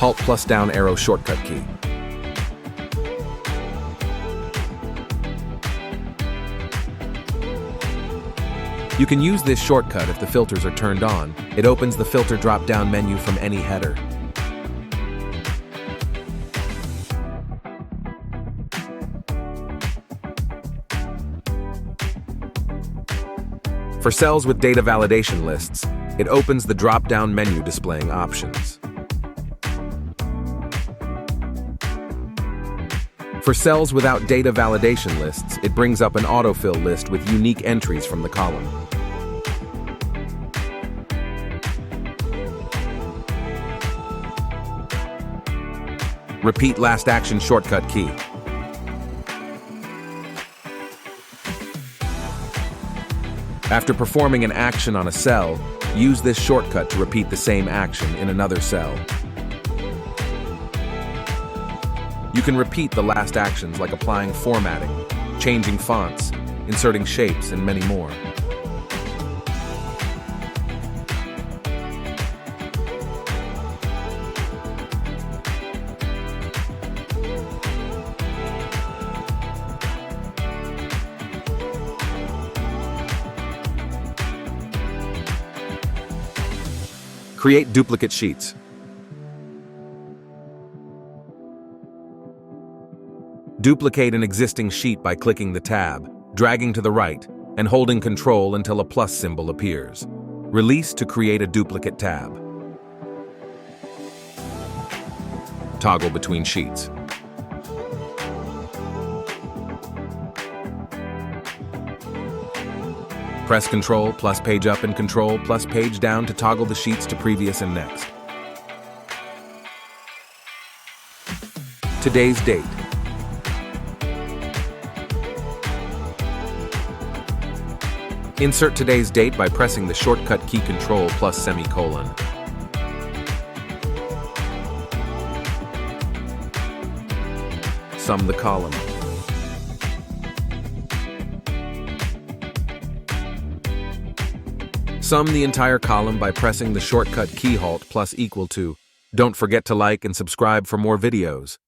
Halt plus down arrow shortcut key. You can use this shortcut if the filters are turned on. It opens the filter drop-down menu from any header. For cells with data validation lists, it opens the drop-down menu displaying options. For cells without data validation lists, it brings up an autofill list with unique entries from the column. Repeat last action shortcut key. After performing an action on a cell, use this shortcut to repeat the same action in another cell. You can repeat the last actions like applying formatting, changing fonts, inserting shapes, and many more. Create duplicate sheets. Duplicate an existing sheet by clicking the tab, dragging to the right, and holding Ctrl until a plus symbol appears. Release to create a duplicate tab. Toggle between sheets. Press Ctrl plus page up and Ctrl plus page down to toggle the sheets to previous and next. Today's date. Insert today's date by pressing the shortcut key Ctrl plus semicolon. Sum the column. Sum the entire column by pressing the shortcut key Alt plus equal to. Don't forget to like and subscribe for more videos.